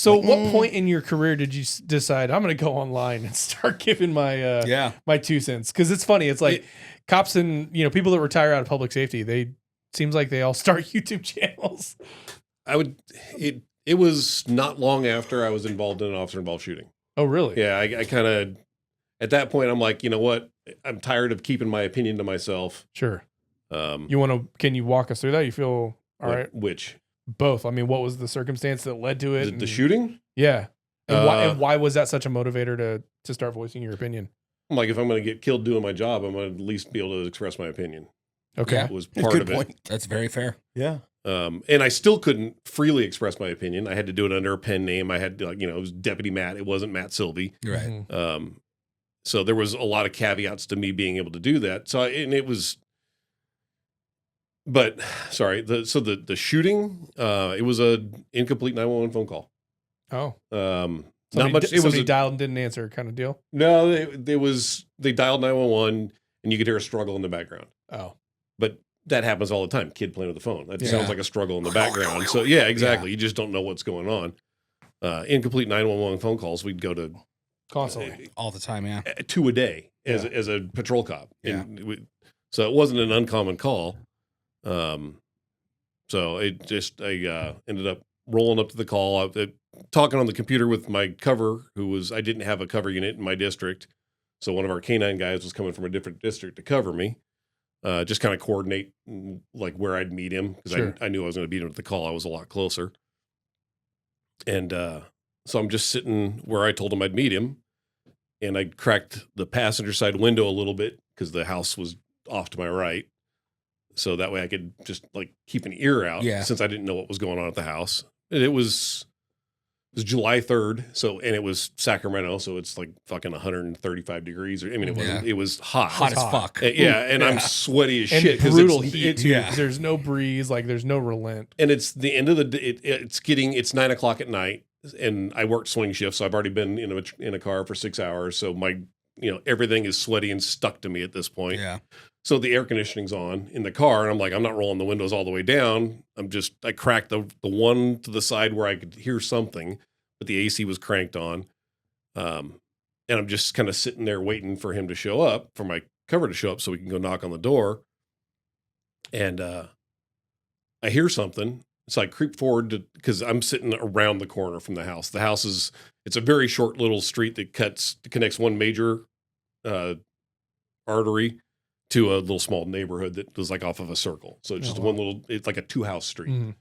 So what point in your career did you decide I'm going to go online and start giving my my 2 cents? Because it's funny. It's like cops and people that retire out of public safety, seems like they all start YouTube channels. It was not long after I was involved in an officer-involved shooting. Oh, really? Yeah, I kind of, at that point, I'm like, you know what? I'm tired of keeping my opinion to myself. Sure. Can you walk us through that? You feel all right? Which? Both. I mean, what was the circumstance that led to it? The shooting? Yeah. And why was that such a motivator to start voicing your opinion? I'm like, if I'm going to get killed doing my job, I'm going to at least be able to express my opinion. Okay. That was part of it. That's very fair. Yeah. And I still couldn't freely express my opinion. I had to do it under a pen name. I had to, it was Deputy Matt. It wasn't Matt Sylvie. Right. So there was a lot of caveats to me being able to do that. The shooting, it was a incomplete 911 phone call. Oh. Not much. Somebody dialed and didn't answer kind of deal? No, they dialed 911 and you could hear a struggle in the background. Oh. But that happens all the time. Kid playing with the phone. That sounds like a struggle in the background. So yeah, exactly. You just don't know what's going on. Incomplete 911 phone calls, we'd go to constantly, all the time. Yeah, 2 a day as a patrol cop. Yeah. So it wasn't an uncommon call. So I ended up rolling up to the call, talking on the computer with my cover, I didn't have a cover unit in my district. So one of our K9 guys was coming from a different district to cover me. Just kind of coordinate like where I'd meet him because I knew I was going to beat him at the call. I was a lot closer. And so I'm just sitting where I told him I'd meet him. And I cracked the passenger side window a little bit because the house was off to my right. So that way I could just like keep an ear out since I didn't know what was going on at the house. And it was July 3rd. And it was Sacramento. So it's like fucking 135 degrees. It was hot. Hot as fuck. And I'm sweaty as shit. Brutal heat too. There's no breeze. Like there's no relent. And it's the end of the day. It's 9:00 at night. And I worked swing shift. So I've already been in a car for 6 hours. So my, everything is sweaty and stuck to me at this point. Yeah. So the air conditioning's on in the car, and I'm like, I'm not rolling the windows all the way down. I cracked the one to the side where I could hear something, but the AC was cranked on. And I'm just kind of sitting there waiting for him to show up, for my cover to show up so we can go knock on the door. And I hear something. So I creep forward because I'm sitting around the corner from the house. The house it's a very short little street that connects one major artery to a little small neighborhood that was like off of a circle. So it's just it's like a 2-house street.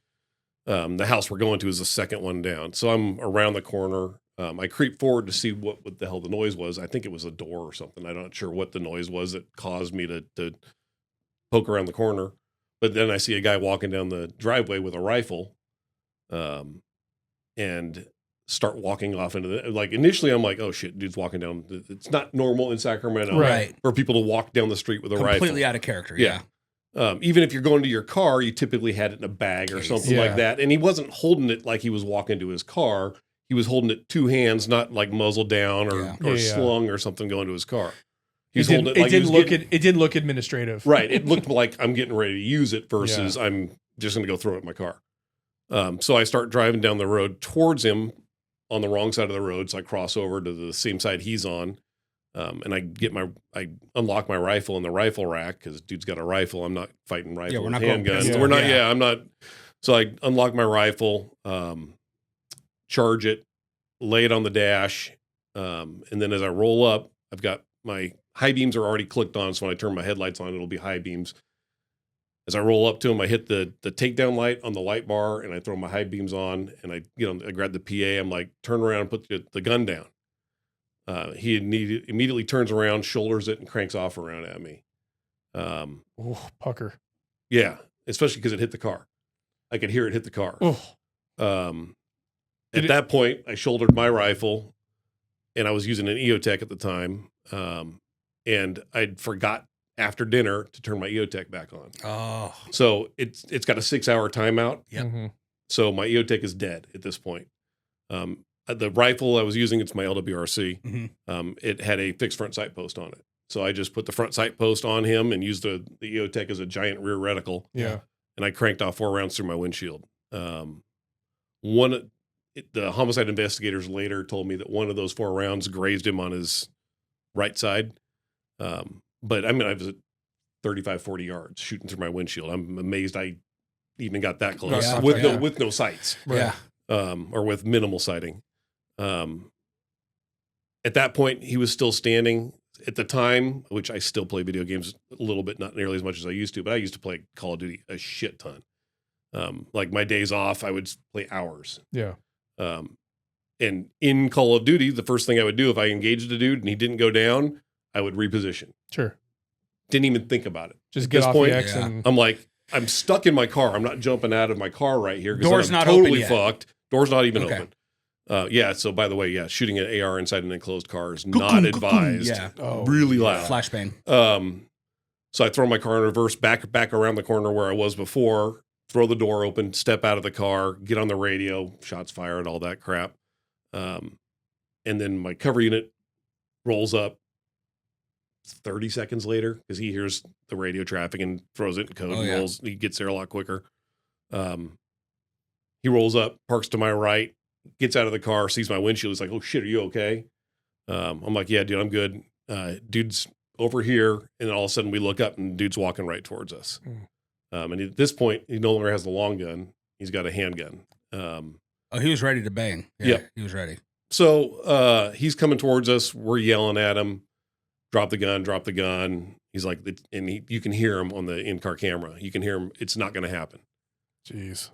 Mm-hmm. The house we're going to is the second one down. So I'm around the corner. I creep forward to see what the hell the noise was. I think it was a door or something. I'm not sure what the noise was that caused me to poke around the corner. But then I see a guy walking down the driveway with a rifle, and start walking off into initially I'm like, oh shit, dude's walking down. It's not normal in Sacramento for people to walk down the street with a rifle. Completely out of character. Yeah. Even if you're going to your car, you typically had it in a bag or something like that. And he wasn't holding it like he was walking to his car. He was holding it 2 hands, not like muzzle down or slung or something going to his car. It didn't look administrative. Right. It looked like I'm getting ready to use it versus I'm just going to go throw it in my car. So I start driving down the road towards him on the wrong side of the road. So I cross over to the same side he's on. And I unlock my rifle in the rifle rack because dude's got a rifle. I'm not fighting rifle with handguns. We're not. I'm not. So I unlock my rifle, charge it, lay it on the dash. And then as I roll up, I've got my high beams are already clicked on. So when I turn my headlights on, it'll be high beams. As I roll up to him, I hit the takedown light on the light bar and I throw my high beams on and I grab the PA. I'm like, turn around and put the gun down. He immediately turns around, shoulders it, and cranks off around at me. Pucker. Yeah, especially because it hit the car. I could hear it hit the car. At that point, I shouldered my rifle, and I was using an EOTech at the time. And I'd forgot after dinner to turn my EOTech back on. Oh, so it's got a 6-hour timeout. Yep. Mm-hmm. So my EOTech is dead at this point. The rifle I was using, it's my LWRC. Mm-hmm. It had a fixed front sight post on it. So I just put the front sight post on him and used the EOTech as a giant rear reticle. Yeah. And I cranked off 4 rounds through my windshield. the homicide investigators later told me that one of those 4 rounds grazed him on his right side. But I mean, I was at 35, 40 yards shooting through my windshield. I'm amazed I even got that close with no sights. Yeah. Or with minimal sighting. At that point, he was still standing. At the time, which I still play video games a little bit, not nearly as much as I used to, but I used to play Call of Duty a shit ton. Like my days off, I would play hours. Yeah. And in Call of Duty, the first thing I would do if I engaged a dude and he didn't go down, I would reposition. Sure. Didn't even think about it. Just get off the X and I'm like, I'm stuck in my car. I'm not jumping out of my car right here. Door's I'm not totally open yet. fucked. Door's not even open. So by the way, shooting an AR inside an enclosed car is not advised. Yeah. Really loud. Flashbang. So I throw my car in reverse, back around the corner where I was before, throw the door open, step out of the car, get on the radio, shots fired, all that crap. And then my cover unit rolls up 30 seconds later because he hears the radio traffic and throws it in code and rolls. He gets there a lot quicker. He rolls up, parks to my right, gets out of the car, sees my windshield. He's like, "Oh shit, are you okay?" I'm like, "Yeah, dude, I'm good." Dude's over here, and then all of a sudden we look up and dude's walking right towards us. And at this point, he no longer has the long gun. He's got a handgun. He was ready to bang. Yeah, he was ready. So he's coming towards us. We're yelling at him, drop the gun, drop the gun. He's like, and you can hear him on the in-car camera. You can hear him. It's not going to happen. Jeez.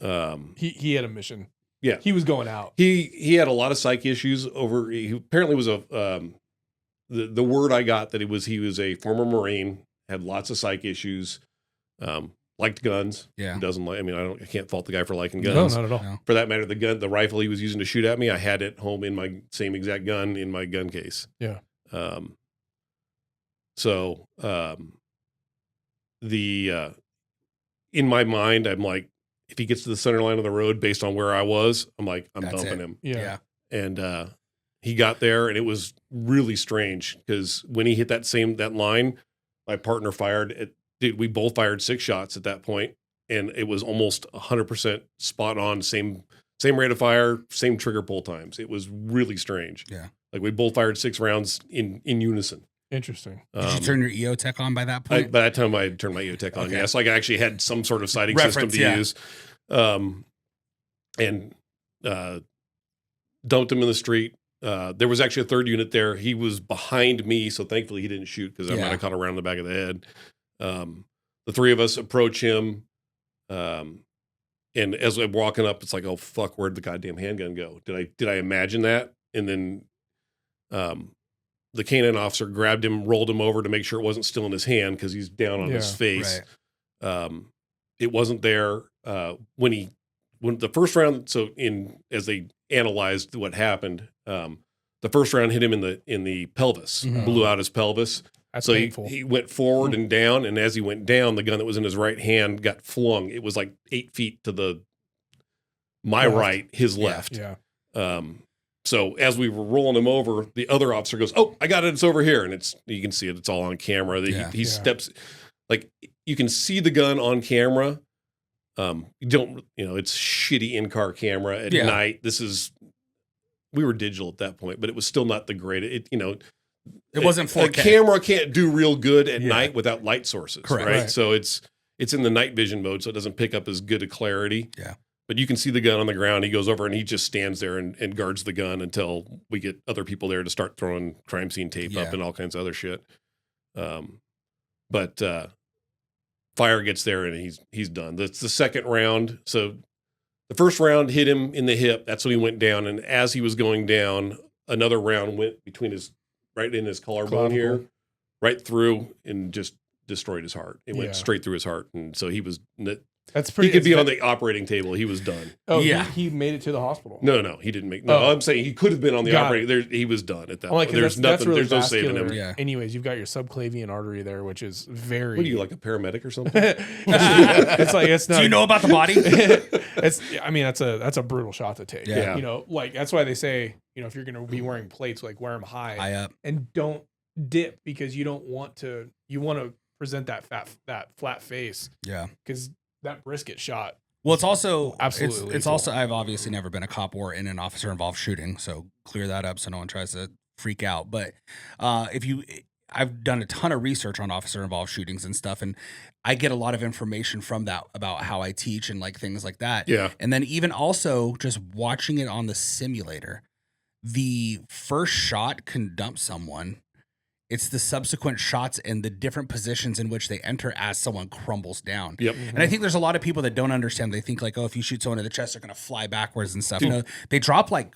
He had a mission. Yeah. He was going out. He had a lot of psych issues he apparently was the word I got that he was a former Marine, had lots of psych issues, liked guns. Yeah. Doesn't like, I mean, I can't fault the guy for liking guns. No, not at all. No. For that matter, the rifle he was using to shoot at me, I had it home in my same exact gun in my gun case. Yeah. In my mind, I'm like, if he gets to the center line of the road based on where I was, I'm like, I'm dumping him. Yeah. And he got there, and it was really strange because when he hit that line, my partner fired. We both fired 6 shots at that point, and it was almost 100% spot on, same rate of fire, same trigger pull times. It was really strange. Yeah. Like we both fired 6 rounds in unison. Interesting. Did you turn your EOTech on by that point? By that time, I had turned my EOTech on. Yes, like I actually had some sort of sighting system to use, and dumped him in the street. There was actually a third unit there. He was behind me, so thankfully he didn't shoot because I might have caught a round in the back of the head. The 3 of us approach him, and as I'm walking up, it's like, oh fuck, where'd the goddamn handgun go? Did I imagine that? And then the canine officer grabbed him, rolled him over to make sure it wasn't still in his hand because he's down on his face. Right. It wasn't there when the first round. So as they analyzed what happened, the first round hit him in the pelvis, blew out his pelvis. That's so painful. he went forward and down, and as he went down, the gun that was in his right hand got flung. It was like 8 feet to my right, his left. Yeah. So as we were rolling him over, the other officer goes, "Oh, I got it. It's over here." And you can see it. It's all on camera. He steps, like you can see the gun on camera. It's shitty in-car camera at night. We were digital at that point, but it was still not the greatest. It wasn't 4K. A camera can't do real good at night without light sources. Correct. Right? So it's in the night vision mode, so it doesn't pick up as good a clarity. Yeah. But you can see the gun on the ground. He goes over and he just stands there and guards the gun until we get other people there to start throwing crime scene tape up and all kinds of other shit. But fire gets there and he's done. That's the second round. So the first round hit him in the hip. That's when he went down. And as he was going down, another round went right in his collarbone here, right through, and just destroyed his heart. It went straight through his heart. And so he was... That's pretty. He could be on the operating table. He was done. Oh, yeah. He made it to the hospital. No, he didn't make. No, I'm saying he could have been on the operating. He was done at that point. There's nothing. There's no saving him. Yeah. Anyways, you've got your subclavian artery there, which is very. What are you, like a paramedic or something? It's not. Do you know about the body? That's a brutal shot to take. Yeah. That's why they say, if you're gonna be wearing plates, like wear them high up, and don't dip because you don't want to. You want to present that flat face. Yeah. Because that brisket shot Well, it's also Absolutely It's lethal. also I've obviously never been a cop or in an officer involved shooting, so clear that up so no one tries to freak out. But I've done a ton of research on officer involved shootings and stuff, and I get a lot of information from that about how I teach and like things like that. Yeah. And then even also just watching it on the simulator, the first shot can dump someone. It's the subsequent shots and the different positions in which they enter as someone crumbles down. Yep. And I think there's a lot of people that don't understand. They think like, oh, if you shoot someone in the chest, they're going to fly backwards and stuff. No, they drop like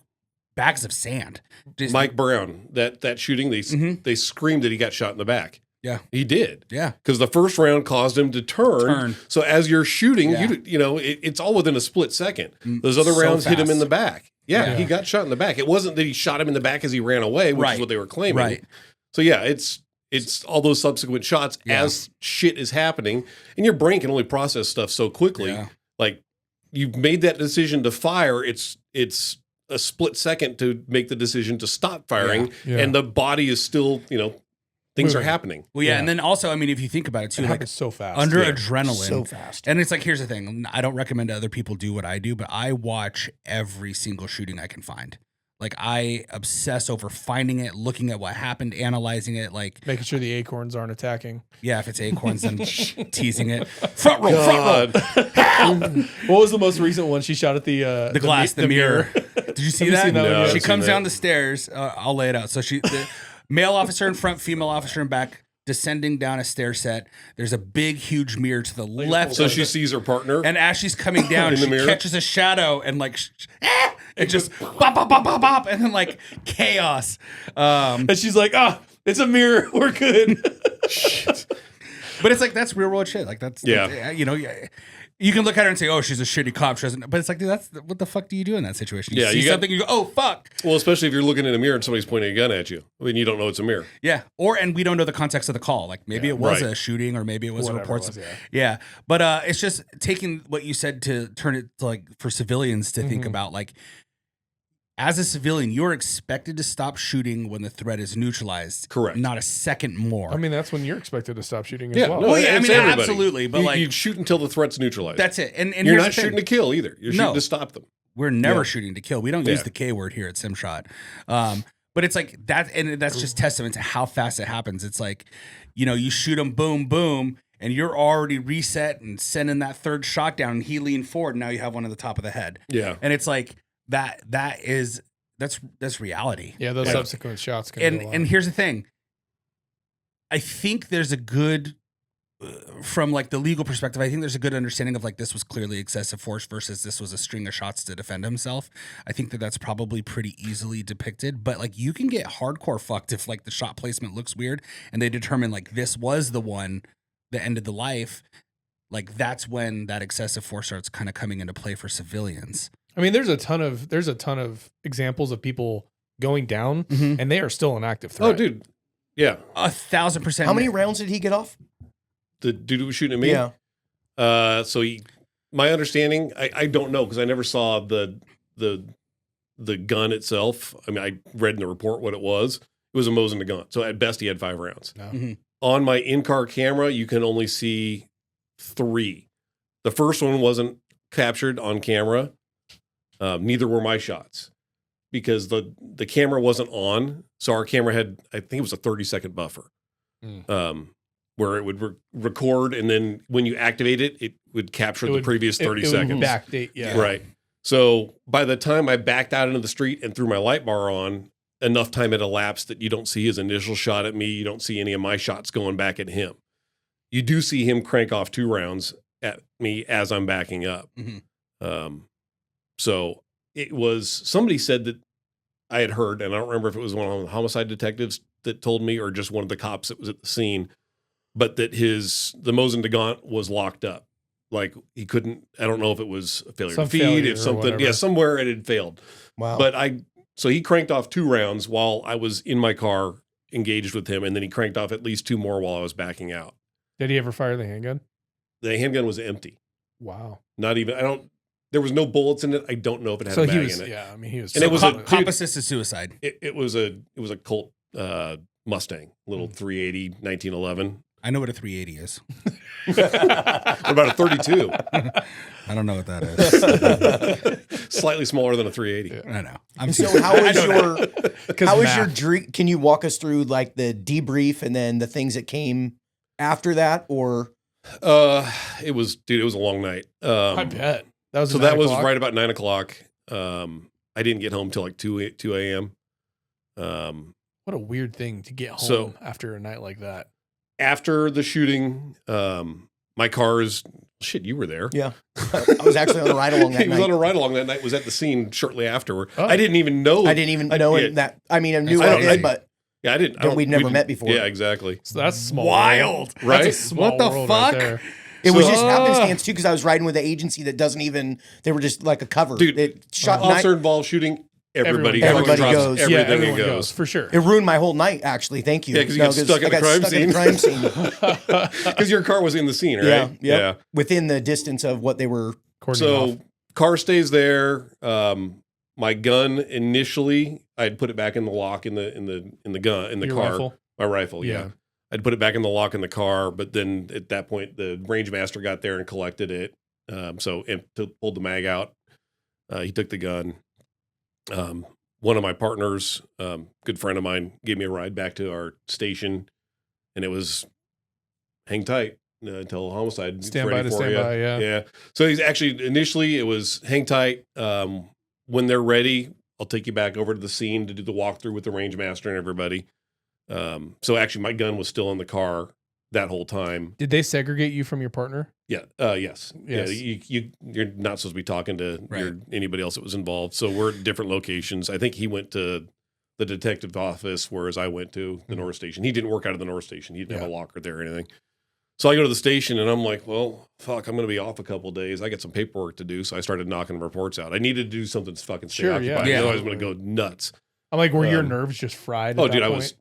bags of sand. Just, Mike Brown, that shooting, they screamed that he got shot in the back. Yeah. He did. Yeah. Because the first round caused him to turn. So as you're shooting, it's all within a split second. Those other rounds hit him in the back. Yeah, he got shot in the back. It wasn't that he shot him in the back as he ran away, which is what they were claiming. Right. So yeah, it's all those subsequent shots as shit is happening, and your brain can only process stuff so quickly. Yeah. Like you've made that decision to fire. It's a split second to make the decision to stop firing, and the body is still, things are happening. Well, and then also, I mean, if you think about it too, it like happens so fast under adrenaline, so fast. And it's like, here's the thing: I don't recommend other people do what I do, but I watch every single shooting I can find. Like I obsess over finding it, looking at what happened, analyzing it, like making sure the acorns aren't attacking. Yeah, if it's acorns, then teasing it. Front row. Help! What was the most recent one? She shot at the glass, the mirror. Did you see that? No, she comes down the stairs. I'll lay it out. So the male officer in front, female officer in back, descending down a stair set. There's a big, huge mirror to the left. So she sees her partner. And as she's coming down, she catches a shadow and like, it just bop, bop, bop, bop, bop, and then like chaos. And she's like, it's a mirror. We're good. Shit. But it's like, that's real world shit. Like that's, you can look at her and say, oh, she's a shitty cop. She doesn't, but it's like, dude, what the fuck do you do in that situation? You see something, you go, oh, fuck. Well, especially if you're looking in a mirror and somebody's pointing a gun at you. I mean, you don't know it's a mirror. Yeah. And we don't know the context of the call. Like maybe it was a shooting or maybe it was reports. Yeah. But it's just taking what you said to turn it to like for civilians to think about, like, as a civilian, you're expected to stop shooting when the threat is neutralized. Correct. Not a second more. I mean, that's when you're expected to stop shooting as well. No, I mean, everybody. Absolutely. But you shoot until the threat's neutralized. That's it. And you're not shooting to kill either. You're shooting to stop them. We're never shooting to kill. We don't use the K word here at Simshot. But it's like that, and that's just testament to how fast it happens. It's like, you shoot them, boom, boom, and you're already reset and sending that third shot down, and he leaned forward, and now you have one at the top of the head. Yeah. And it's like that's reality. Yeah, those subsequent shots can go and here's the thing. I think there's a good from like the legal perspective, I think there's a good understanding of like this was clearly excessive force versus this was a string of shots to defend himself. I think that's probably pretty easily depicted, but like you can get hardcore fucked if like the shot placement looks weird and they determine like this was the one that ended the life. Like that's when that excessive force starts kind of coming into play for civilians. I mean, there's a ton of examples of people going down and they are still an active threat. Oh, dude. Yeah. 1,000%. How many rounds did he get off? The dude who was shooting at me? Yeah. So my understanding, I don't know because I never saw the gun itself. I mean, I read in the report what it was. It was a Mosin Nagant. So at best, he had 5 rounds. No. On my in-car camera, you can only see 3. The first one wasn't captured on camera. Neither were my shots because the camera wasn't on. So our camera had, I think it was a 30-second buffer where it would record. And then when you activate it, it would capture the previous 30 seconds. Would backdate, yeah. Right. So by the time I backed out into the street and threw my light bar on, enough time had elapsed that you don't see his initial shot at me. You don't see any of my shots going back at him. You do see him crank off 2 rounds at me as I'm backing up. So it was, somebody said that I had heard, and I don't remember if it was one of the homicide detectives that told me or just one of the cops that was at the scene, but that the Mosin Nagant was locked up. Like he couldn't, I don't know if it was a failure to feed, if something, somewhere it had failed. Wow. But so he cranked off 2 rounds while I was in my car engaged with him. And then he cranked off at least 2 more while I was backing out. Did he ever fire the handgun? The handgun was empty. Wow. Not even, there was no bullets in it. I don't know if it had a bag in it. Yeah, I mean, he was. And it was cop assisted suicide. It was a Colt Mustang, little 380, 1911. I know what a 380 is. What about a 32? I don't know what that is. Slightly smaller than a 380. I know. How was your dream? Can you walk us through like the debrief and then the things that came after that, or? It was a long night. I bet that was that was right about 9 o'clock. I didn't get home till like 2 a.m. What a weird thing to get home after a night like that. After the shooting, my car is shit. You were there. Yeah, I was actually on a ride along that night. He was on a ride along that night. Was at the scene shortly afterward. Oh. I didn't even know. I that. I mean, I knew I did, but yeah, I didn't. We'd never met before. Yeah, exactly. So that's small. Wild, right? That's a small what the world fuck? Right there. It was just happenstance too, because I was riding with an agency that doesn't even. They were just like a cover. Dude, it shot officer involved shooting. Everybody goes. Everything Yeah, everything goes for sure. It ruined my whole night, actually. Thank you. Yeah, because you got stuck at the crime scene. Because your car was in the scene, right? Yeah. Within the distance of what they were. So car stays there. My gun initially, I'd put it back in the lock in the car. Rifle? My rifle, yeah. I'd put it back in the lock in the car, but then at that point, the range master got there and collected it. And pulled the mag out. He took the gun. One of my partners, good friend of mine, gave me a ride back to our station, and it was hang tight until homicide. Stand by, yeah. Yeah. So he's actually, initially it was hang tight. When they're ready, I'll take you back over to the scene to do the walkthrough with the range master and everybody. So actually my gun was still in the car that whole time. Did they segregate you from your partner? Yeah. Yes. Yeah. You're not supposed to be talking to anybody else that was involved. So we're at different locations. I think he went to the detective office, whereas I went to the North Station. He didn't work out of the North Station. He didn't have a locker there or anything. So I go to the station and I'm like, well, fuck, I'm going to be off a couple of days. I got some paperwork to do. So I started knocking reports out. I needed to do something to fucking stay occupied. Yeah. Otherwise I'm going to go nuts. I'm like, were your nerves just fried? Oh, dude, I was,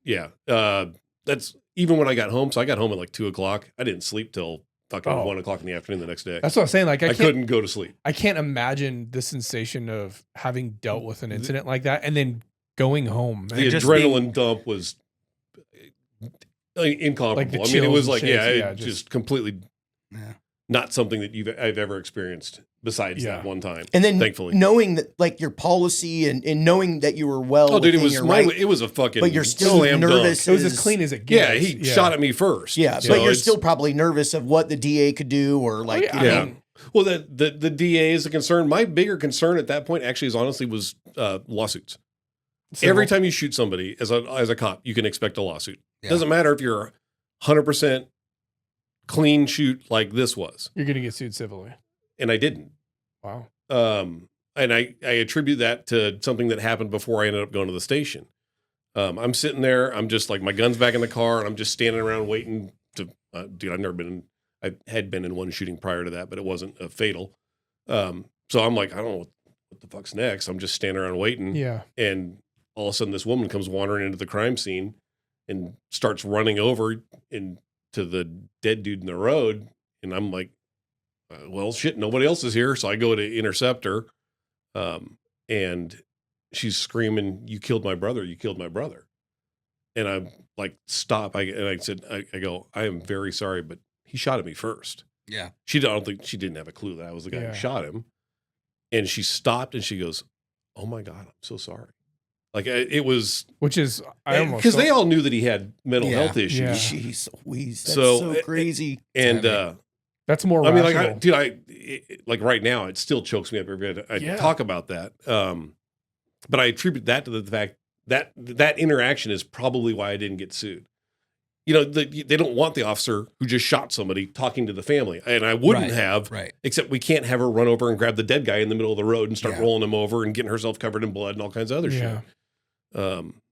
that's even when I got home. So I got home at like 2 o'clock. I didn't sleep till fucking 1 o'clock in the afternoon the next day. That's what I'm saying. Like I couldn't go to sleep. I can't imagine the sensation of having dealt with an incident like that and then going home. The adrenaline dump was incomparable. Like I mean, it was like, just completely not something that I've ever experienced besides that one time. And then thankfully knowing that like your policy and knowing that you were well. Oh, dude, it was a fucking. But you're still nervous. It was as clean as it gets. Yeah, he shot at me first. Yeah, so but you're still probably nervous of what the DA could do or like. Well, the DA is a concern. My bigger concern at that point actually was lawsuits. Every time you shoot somebody as a cop, you can expect a lawsuit. Yeah. Doesn't matter if you're 100% clean shoot like this was. You're going to get sued civilly. And I didn't. Wow. And I attribute that to something that happened before I ended up going to the station. I'm sitting there. I'm just like, my gun's back in the car, and I'm just standing around waiting to. Dude, I had been in one shooting prior to that, but it wasn't a fatal. So I'm like, I don't know what the fuck's next. I'm just standing around waiting. Yeah. And all of a sudden, this woman comes wandering into the crime scene and starts running over into the dead dude in the road. And I'm like, well, shit, nobody else is here. So I go to intercept her. And she's screaming, "You killed my brother. You killed my brother." And I'm like, stop. I said, I go, I am very sorry, but he shot at me first. Yeah. I don't think she didn't have a clue that I was the guy who shot him. And she stopped and she goes, "Oh my God, I'm so sorry." Like it was, which is because they all knew that he had mental health issues. Yeah. Jeez, that's so crazy. And that's more. I rational. mean, like, like right now, it still chokes me up every day. I talk about that, but I attribute that to the fact that that interaction is probably why I didn't get sued. You know, they don't want the officer who just shot somebody talking to the family, and I wouldn't have. Right. Except we can't have her run over and grab the dead guy in the middle of the road and start rolling him over and getting herself covered in blood and all kinds of other shit.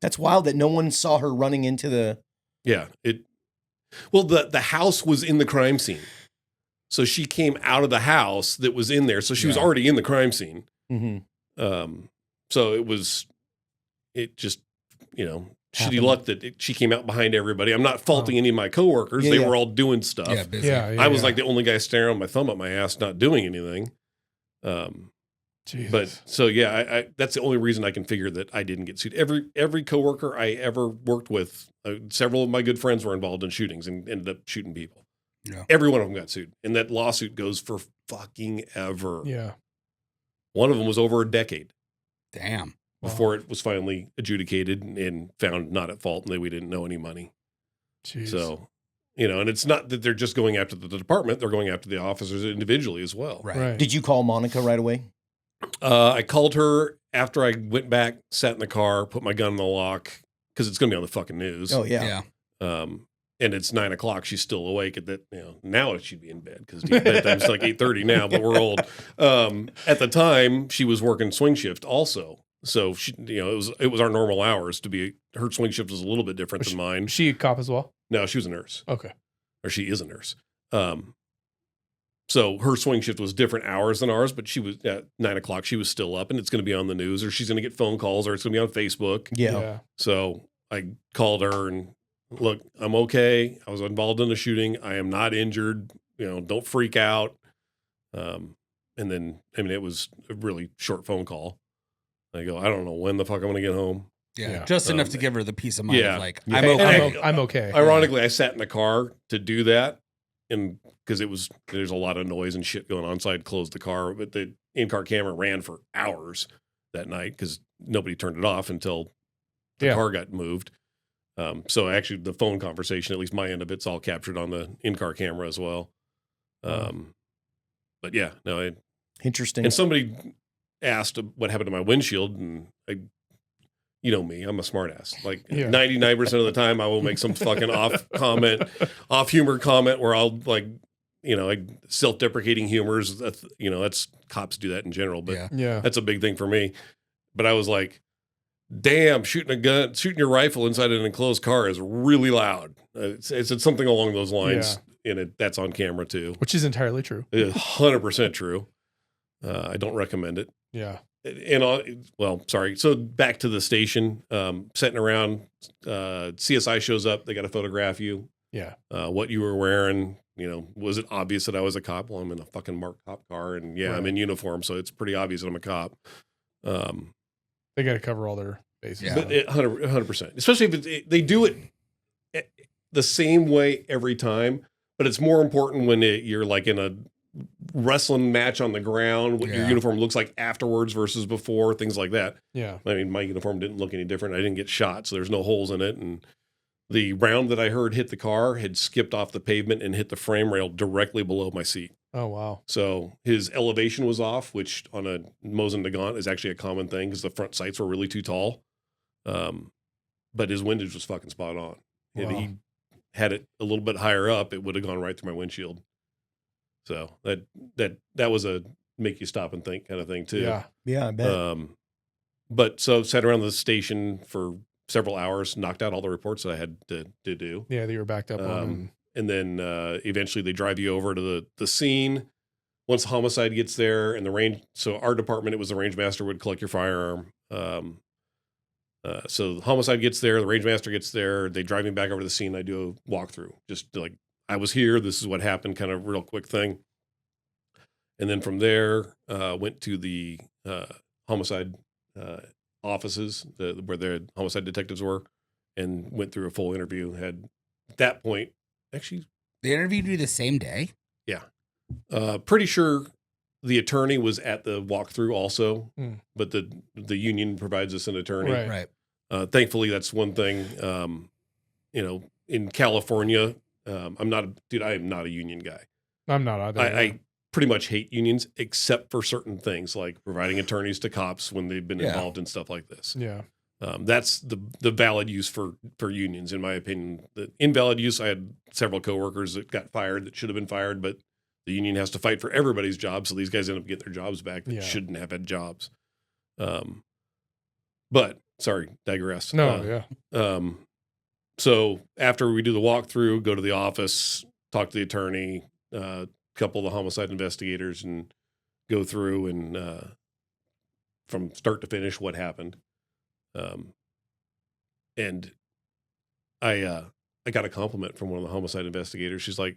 That's wild that no one saw her running into the. Yeah. Well, the house was in the crime scene. So she came out of the house that was in there. So she was already in the crime scene. Mm-hmm. So it just, shitty luck that she came out behind everybody. I'm not faulting any of my coworkers. They were all doing stuff. Yeah, busy. I was like the only guy staring on my thumb up my ass, not doing anything. Jesus. But so yeah, I that's the only reason I can figure that I didn't get sued. Every coworker I ever worked with, several of my good friends were involved in shootings and ended up shooting people. Yeah. Every one of them got sued, and that lawsuit goes for fucking ever. Yeah. One of them was over a decade. Damn. Before it was finally adjudicated and found not at fault, and we didn't know any money. Jeez. So, and it's not that they're just going after the department; they're going after the officers individually as well. Right. Did you call Monica right away? I called her after I went back, sat in the car, put my gun in the lock because it's going to be on the fucking news. Oh yeah. And it's 9:00. She's still awake at that. Now she'd be in bed because bedtime's like 8:30 now, but we're old. At the time, she was working swing shift also. So she, it was our normal hours to be. Her swing shift was a little bit different than mine. Was she a cop as well? No, she was a nurse. Okay. Or she is a nurse. So her swing shift was different hours than ours, but she was at 9:00. She was still up, and it's going to be on the news, or she's going to get phone calls, or it's going to be on Facebook. Yeah. So I called her and look, I'm okay. I was involved in a shooting. I am not injured. Don't freak out. And then, it was a really short phone call. I go, I don't know when the fuck I'm going to get home. Yeah. Just enough to give her the peace of mind of like, I'm Hey, okay. I'm okay. Ironically, I sat in the car to do that, and because there's a lot of noise and shit going on, so I'd closed the car. But the in-car camera ran for hours that night because nobody turned it off until the car got moved. So actually, the phone conversation, at least my end of it's all captured on the in-car camera as well. But yeah, no, Interesting. And somebody asked what happened to my windshield, and me, I'm a smartass. Like 99% of the time, I will make some fucking off humor comment where I'll like self-deprecating humors. That's cops do that in general, but that's a big thing for me. But I was like, damn, shooting your rifle inside an enclosed car is really loud. It's something along those lines, and that's on camera too. Which is entirely true. It is 100% true. I don't recommend it. Yeah. Sorry. So back to the station, sitting around, CSI shows up. They got to photograph you. Yeah. What you were wearing, was it obvious that I was a cop? Well, I'm in a fucking marked cop car, and I'm in uniform, so it's pretty obvious that I'm a cop. They got to cover all their bases. Yeah. But 100%. Especially if they do it the same way every time, but it's more important when you're like in a wrestling match on the ground, what your uniform looks like afterwards versus before, things like that. Yeah. I mean, my uniform didn't look any different. I didn't get shot, so there's no holes in it. And the round that I heard hit the car had skipped off the pavement and hit the frame rail directly below my seat. Oh, wow. So his elevation was off, which on a Mosin Nagant is actually a common thing because the front sights were really too tall. But his windage was fucking spot on. Wow. And he had it a little bit higher up, it would have gone right through my windshield. So that was a make you stop and think kind of thing too. Yeah. Yeah, I bet. But so sat around the station for several hours, knocked out all the reports that I had to do. Yeah, that you were backed up on. And then eventually they drive you over to the scene. Once the homicide gets there and the range, so our department, it was the range master would collect your firearm. So the homicide gets there, the range master gets there, they drive me back over to the scene. I do a walkthrough, just like, I was here, this is what happened, kind of real quick thing. And then from there, went to the homicide offices, where the homicide detectives were, and went through a full interview. Had at that point, actually, they interviewed you the same day. Yeah, pretty sure the attorney was at the walkthrough also, but the union provides us an attorney. Right. Thankfully, that's one thing. In California, I am not a union guy. I'm not either. I pretty much hate unions except for certain things like providing attorneys to cops when they've been involved in stuff like this. Yeah. That's the valid use for unions, in my opinion. The invalid use, I had several coworkers that got fired that should have been fired, but the union has to fight for everybody's job, so these guys end up getting their jobs back that shouldn't have had jobs. But sorry, digress. No, So after we do the walkthrough, go to the office, talk to the attorney, couple of the homicide investigators, and go through and from start to finish what happened. And I got a compliment from one of the homicide investigators. She's like,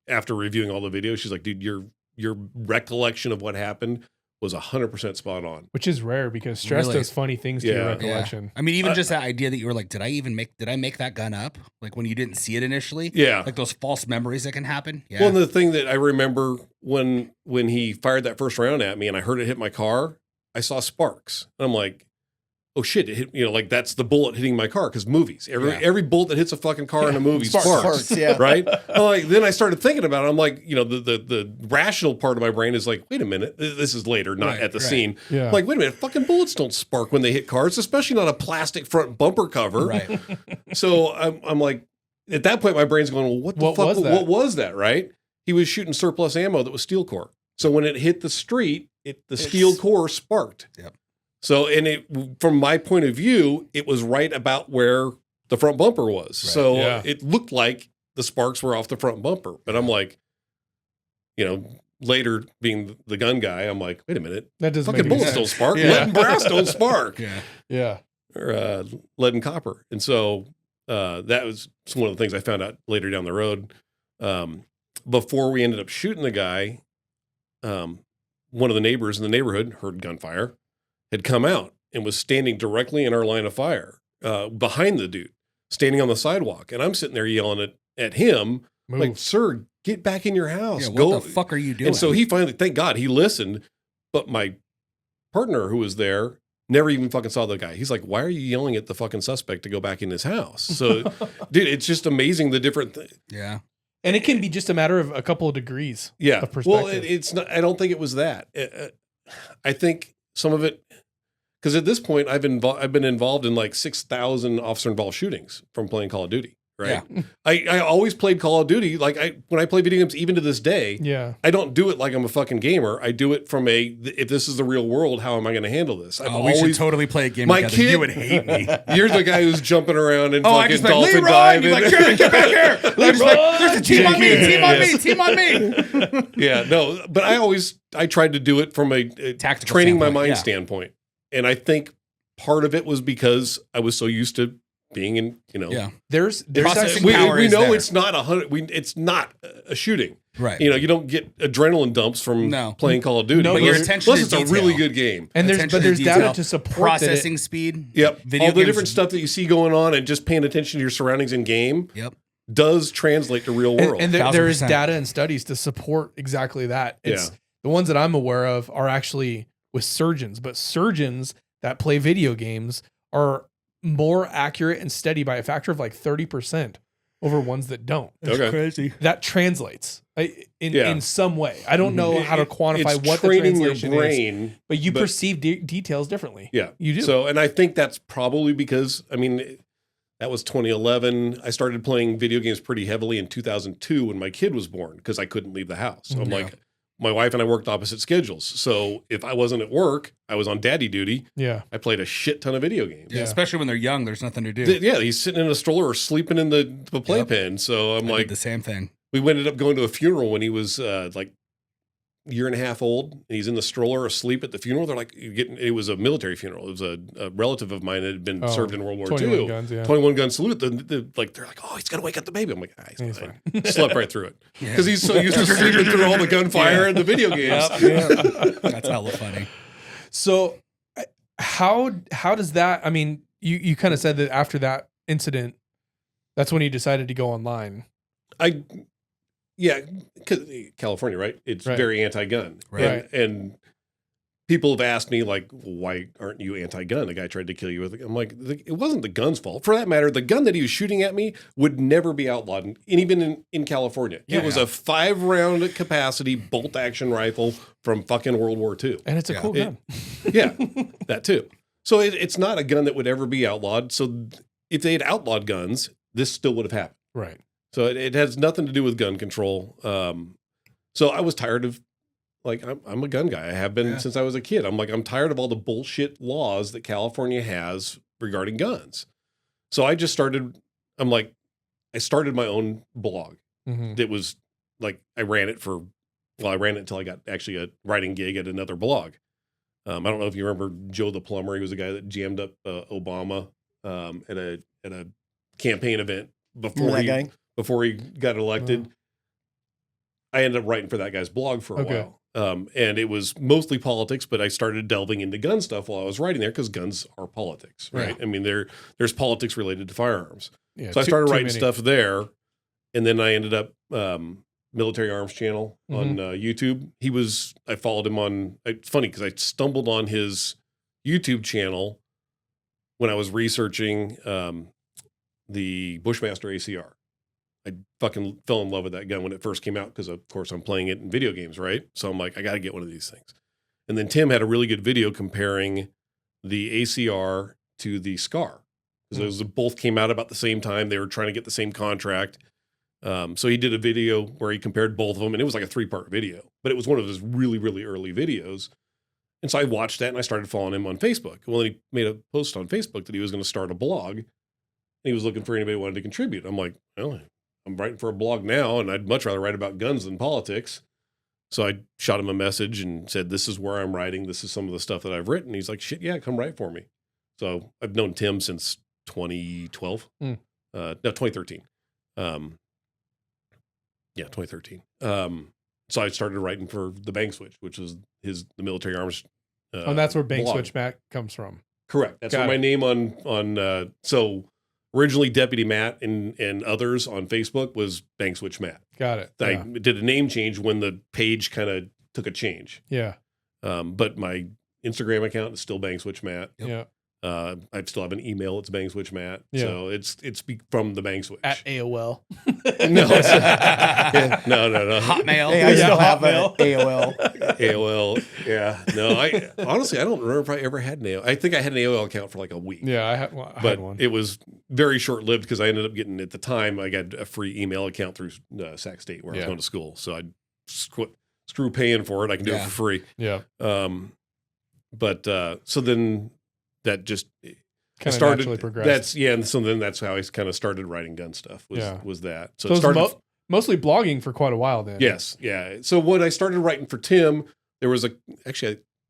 after reviewing all the videos, she's like, dude, your recollection of what happened was 100% spot on. Which is rare because stress does funny things to your recollection. Yeah. I mean, even just that idea that you were like, did I make that gun up? Like when you didn't see it initially? Yeah. Like those false memories that can happen. Yeah. Well, and the thing that I remember when he fired that first round at me and I heard it hit my car, I saw sparks. And I'm like, oh shit, it hit, like that's the bullet hitting my car, because movies. Every bullet that hits a fucking car in a movie sparks. Right? Then I started thinking about it. I'm like, the rational part of my brain is like, wait a minute, this is later, not at the scene. Yeah. I'm like, wait a minute, fucking bullets don't spark when they hit cars, especially not a plastic front bumper cover. Right. So I'm like, at that point, my brain's going, well, what was that, right? He was shooting surplus ammo that was steel core. So when it hit the street, the steel core sparked. Yep. So, from my point of view, it was right about where the front bumper was. Right. So it looked like the sparks were off the front bumper. But I'm like, later being the gun guy, I'm like, wait a minute, that doesn't fucking bullets don't spark. Lead and brass don't spark. Yeah. Or lead and copper. And so that was one of the things I found out later down the road. Before we ended up shooting the guy, one of the neighbors in the neighborhood heard gunfire, had come out and was standing directly in our line of fire, behind the dude, standing on the sidewalk. And I'm sitting there yelling at him, like, sir, get back in your house. Yeah, what the fuck are you doing? And so he finally, thank God, he listened. But my partner who was there never even fucking saw the guy. He's like, why are you yelling at the fucking suspect to go back in his house? So, dude, it's just amazing the different things. Yeah. And it can be just a matter of a couple of degrees. Yeah. Of perspective. Well, it's not, I don't think it was that. I think some of it, because at this point I've been involved in like 6,000 officer involved shootings from playing Call of Duty. Right. Yeah. I always played Call of Duty. Like when I play video games, even to this day, I don't do it like I'm a fucking gamer. I do it from if this is the real world, how am I going to handle this? We should totally play a game together. Kid, you would hate me. You're the guy who's jumping around and fucking dolphin diving. Like, get back here. There's a team on me, team on me. Yeah, no, but I tried to do it from a tactical training my mind standpoint. And I think part of it was because I was so used to being in, there's we know it's not it's not a shooting, right? You don't get adrenaline dumps from playing Call of Duty. No, but your attention plus it's a really good game, and there's data to support processing speed. Yep, all the different stuff that you see going on, and just paying attention to your surroundings in game. Yep, does translate to real world, and there is data and studies to support exactly that. The ones that I'm aware of are actually with surgeons, but surgeons that play video games are more accurate and steady by a factor of like 30% over ones that don't. That's crazy. That translates in some way. I don't know how to quantify what the translation your brain, is, but you perceive details differently. Yeah, you do. So, and I think that's probably because, that was 2011. I started playing video games pretty heavily in 2002 when my kid was born, because I couldn't leave the house. So I'm like, my wife and I worked opposite schedules. So if I wasn't at work, I was on daddy duty. Yeah. I played a shit ton of video games. Yeah, especially when they're young, there's nothing to do. He's sitting in a stroller or sleeping in the playpen. So I'm like, the same thing. We ended up going to a funeral when he was like a year and a half old, and he's in the stroller asleep at the funeral. They're like, it was a military funeral. It was a relative of mine that had been served in World War 21 II. Guns, 21 gun salute. They're like, oh, he's got to wake up the baby. I'm like, he's fine. Slept right through it. Because he's so used to sleeping through all the gunfire and the video games. That's hella funny. So how does that, you kind of said that after that incident, that's when you decided to go online. Yeah, because California, right? It's very anti-gun. Right. And people have asked me, like, why aren't you anti-gun? The guy tried to kill you with it. I'm like, it wasn't the gun's fault. For that matter, the gun that he was shooting at me would never be outlawed, and even in California. It was a 5-round capacity bolt-action rifle from fucking World War II. And it's a cool gun. Yeah, that too. So it's not a gun that would ever be outlawed. So if they had outlawed guns, this still would have happened. Right. So it has nothing to do with gun control. So I was tired of, like, I'm a gun guy. I have been since I was a kid. I'm tired of all the bullshit laws that California has regarding guns. So I just started, I started my own blog. That was like, I ran it until I got actually a writing gig at another blog. I don't know if you remember Joe the Plumber. He was the guy that jammed up Obama at a campaign event before he got elected. I ended up writing for that guy's blog for a while. And it was mostly politics, but I started delving into gun stuff while I was writing there because guns are politics, right? Yeah. I mean, there's politics related to firearms. Yeah, So I started writing stuff there, and then I ended up Military Arms Channel on YouTube. I followed him on. It's funny because I stumbled on his YouTube channel when I was researching the Bushmaster ACR. I fucking fell in love with that gun when it first came out because, of course, I'm playing it in video games, right? So I'm like, I got to get one of these things. And then Tim had a really good video comparing the ACR to the SCAR. Because those both came out about the same time. They were trying to get the same contract. So he did a video where he compared both of them, and it was like a 3-part video. But it was one of his really, really early videos. And so I watched that, and I started following him on Facebook. Well, he made a post on Facebook that he was going to start a blog. And he was looking for anybody who wanted to contribute. I'm like, well, I'm writing for a blog now, and I'd much rather write about guns than politics. So I shot him a message and said, this is where I'm writing. This is some of the stuff that I've written. He's like, shit, yeah, come write for me. So I've known Tim since 2012. No, 2013. 2013. So I started writing for the Bang Switch, which is the military arms. And that's where Bang blog. Switch Matt comes from. Correct. That's where my name on so originally Deputy Matt and others on Facebook was Bang Switch Matt. Got it. I did a name change when the page kind of took a change. Yeah. But my Instagram account is still Bang Switch Matt. Yep. Yeah. I still have an email. It's Bang Switch Matt. Yeah. So it's from the Bang Switch. At AOL. No. No. Hotmail. Hey, I still have an AOL. AOL. Yeah. No, I honestly, I don't remember if I ever had an AOL. I think I had an AOL account for like a week. Yeah, I had one. It was very short-lived because I ended up getting, at the time, I got a free email account through Sac State where I was going to school. So I'd screw paying for it. I can do it for free. Yeah. So then that just kind of naturally progressed. And so then that's how I kind of started writing gun stuff was that. So it started mostly blogging for quite a while then. Yes. Yeah. So when I started writing for Tim, there was I'm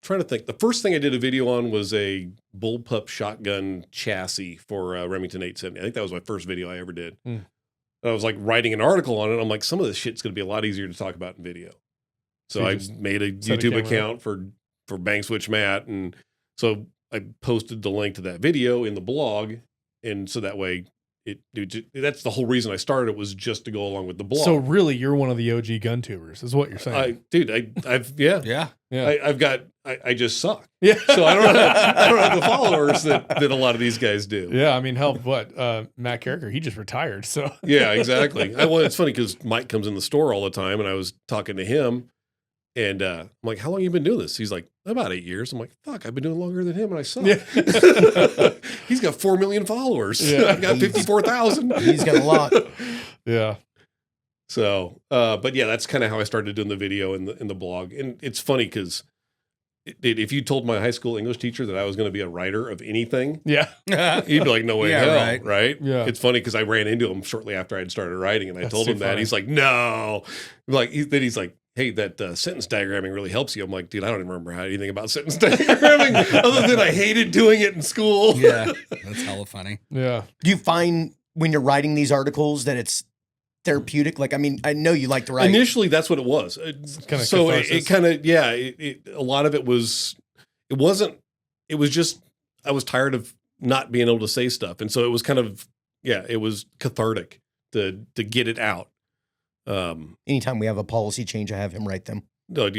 trying to think. The first thing I did a video on was a bullpup shotgun chassis for Remington 870. I think that was my first video I ever did. I was like writing an article on it. I'm like, some of this shit's going to be a lot easier to talk about in video. So I made a YouTube account for Bang Switch Matt. And so I posted the link to that video in the blog. And so that way that's the whole reason I started, was just to go along with the blog. So really you're one of the OG gun tubers is what you're saying. I just suck. Yeah. So I don't have the followers that a lot of these guys do. Yeah. I mean, hell, Matt Carricker, he just retired. So yeah, exactly. Well, it's funny because Mike comes in the store all the time, and I was talking to him, and I'm like, how long have you been doing this? He's like, about 8 years. I'm like, fuck, I've been doing longer than him, and I suck. Yeah. He's got 4 million followers. Yeah. I've got 54,000. He's got a lot. Yeah. So, but yeah, that's kind of how I started doing the video and the blog. And it's funny because if you told my high school English teacher that I was going to be a writer of anything, yeah, he'd be like, no way, hell, right? Yeah. It's funny because I ran into him shortly after I'd started writing, and I told him that. He's like, no. Then he's like, hey, that sentence diagramming really helps you. I'm like, dude, I don't even remember anything about sentence diagramming other than I hated doing it in school. Yeah, that's hella funny. Yeah. Do you find when you're writing these articles that it's therapeutic? Like, I mean, I know you like to write. Initially, that's what it was. So it kind of, a lot of it was, it was just, I was tired of not being able to say stuff. And so it was kind of, it was cathartic to get it out. Anytime we have a policy change, I have him write them. No,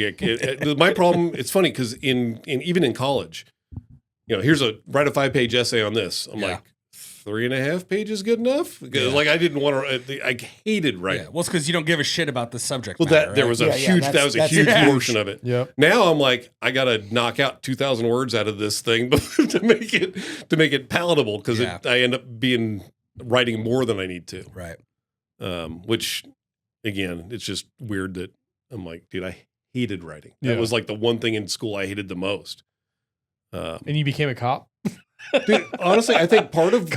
my problem, it's funny because even in college, here's write a 5-page essay on this. I'm like, 3.5 pages good enough? Because like I didn't want to. I hated writing. Yeah. Well, it's because you don't give a shit about the subject. Well, matter, there was a huge portion of it. Yep. Now I'm like, I got to knock out 2,000 words out of this thing to make it palatable, because I end up writing more than I need to. Right. Which, again, it's just weird that I'm like, dude, I hated writing. Yeah. That was like the one thing in school I hated the most. And you became a cop? Dude, honestly, I think part of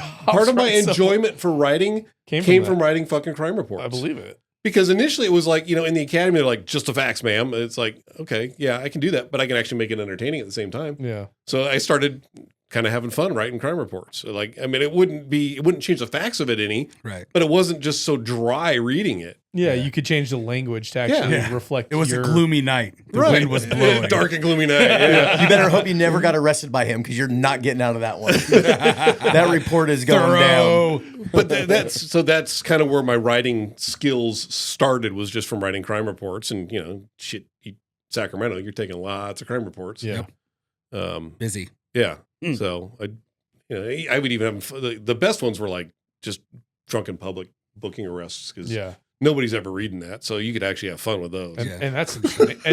my enjoyment for writing came from writing fucking crime reports. I believe it. Because initially it was like, in the academy, they're like, just the facts, ma'am. It's like, okay, yeah, I can do that, but I can actually make it entertaining at the same time. Yeah. So I started kind of having fun writing crime reports. Like, I mean, it wouldn't change the facts of it any, Right. but it wasn't just so dry reading it. Yeah, you could change the language to actually reflect. It was a gloomy night. The wind was blowing. Dark and gloomy night. Yeah. You better hope you never got arrested by him because you're not getting out of that one. That report is going down. But that's kind of where my writing skills started, was just from writing crime reports. And, Sacramento, you're taking lots of crime reports. Yeah. Busy. Yeah. So I would even have the best ones were like just drunken public booking arrests, because nobody's ever reading that. So you could actually have fun with those. And that's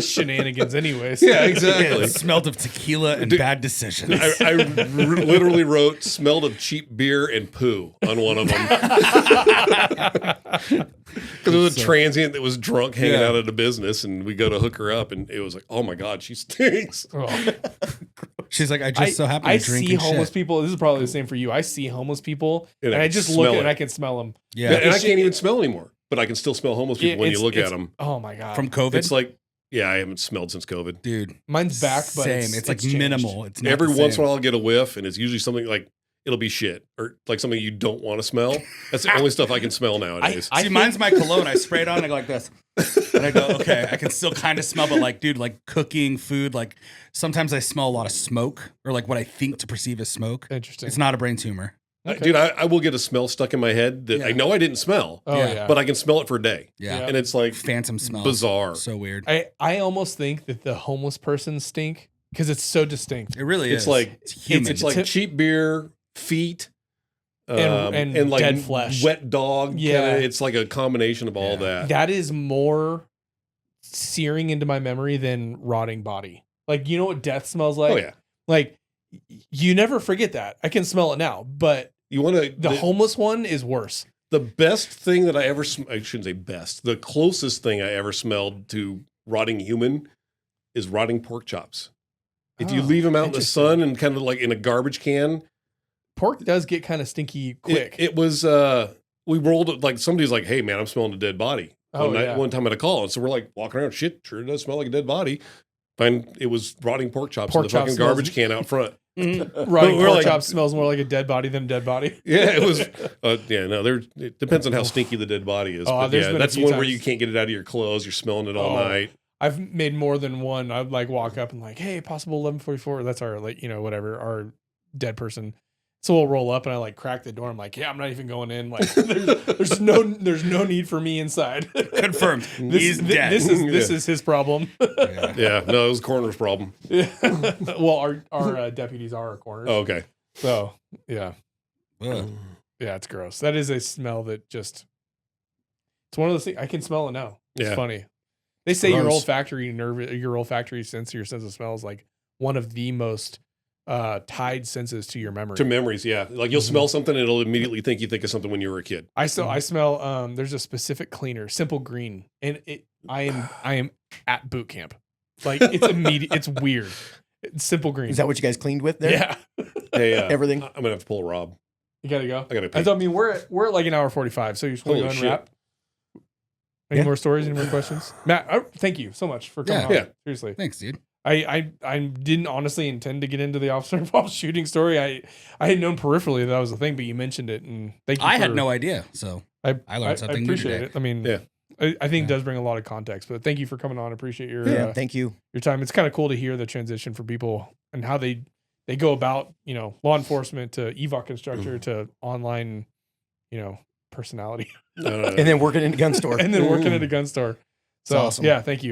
shenanigans anyways. Yeah, exactly. It smelled of tequila and bad decisions. I literally wrote smelled of cheap beer and poo on one of them. Because it was a transient that was drunk hanging out at a business, and we go to hook her up, and it was like, oh my God, she stinks. She's like, I just so happen to I drink see and homeless shit. people. This is probably the same for you. I see homeless people, and I just smell look it. and I can smell them. Yeah. And I can't even smell anymore, but I can still smell homeless people when you look at them. Oh my God. From COVID? It's like, I haven't smelled since COVID. Dude. Mine's back, but same. It's like minimal. It's not Every the once in same. a while I'll get a whiff, and it's usually something like, it'll be shit, or like something you don't want to smell. That's the only stuff I can smell nowadays. See, mine's my cologne. I spray it on and I go like this. And I go, okay, I can still kind of smell, but like, dude, like cooking, food, like sometimes I smell a lot of smoke, or like what I think to perceive as smoke. Interesting. It's not a brain tumor. Okay. Dude, I will get a smell stuck in my head that I know I didn't smell, but I can smell it for a day. Yeah. And it's like Phantom smell. bizarre. So weird. I almost think that the homeless person stink because it's so distinct. It really It's is. like it's human. it's like cheap beer, feet, and like dead flesh. wet dog. Yeah. Kinda, it's like a combination of all that. That is more searing into my memory than rotting body. Like, you know what death smells like? Oh yeah. Like, you never forget that. I can smell it now, but You want to the homeless one is worse. The best thing that I shouldn't say best. The closest thing I ever smelled to rotting human is rotting pork chops. If you leave them out in the sun and kind of like in a garbage can, pork does get kind of stinky quick. It was we rolled it, like somebody's like, "Hey man, I'm smelling a dead body." One time at a call, and so we're like walking around. Shit, sure does smell like a dead body. And it was rotting pork chops in the fucking garbage can out front. Rotting pork chop smells more like a dead body than a dead body. Yeah, it was. It depends on how stinky the dead body is. But that's one where you can't get it out of your clothes. You're smelling it all night. I've made more than one. I'd like walk up and like, hey, possible 1144. That's our whatever, our dead person. So we'll roll up and I like crack the door. I'm like, yeah, I'm not even going in. Like, there's no need for me inside. Confirmed. He's dead. This is his problem. Yeah, no, it was coroner's problem. Yeah. Well, our deputies are our coroners. Oh, okay. So yeah, yeah, it's gross. That is a smell that just. It's one of those things I can smell it now. It's funny. They say your olfactory sense, your sense of smell is like one of the most tied senses to your memory. To memories, yeah. Like you'll smell something and it'll immediately think of something when you were a kid. I smell there's a specific cleaner, Simple Green, and I am at boot camp. Like it's immediate. It's weird. It's Simple Green. Is that what you guys cleaned with there? Yeah. Hey, everything. I'm gonna have to pull a Rob. You gotta go. I gotta pee. I mean, we're at like an hour 45, so you just want to go unwrap. Any more stories? Any more questions? Matt, thank you so much for coming on. Yeah. Seriously. Thanks, dude. I didn't honestly intend to get into the officer involved shooting story. I had known peripherally that was the thing, but you mentioned it, and thank you. I had no idea, so I learned something I new appreciate today. it. I mean, I think it does bring a lot of context, but thank you for coming on. I appreciate your thank you. Your time. It's kind of cool to hear the transition for people and how they go about, law enforcement to evoc instructor to online, personality. And then working in a gun store. And then working at a gun store. So awesome. yeah, thank you.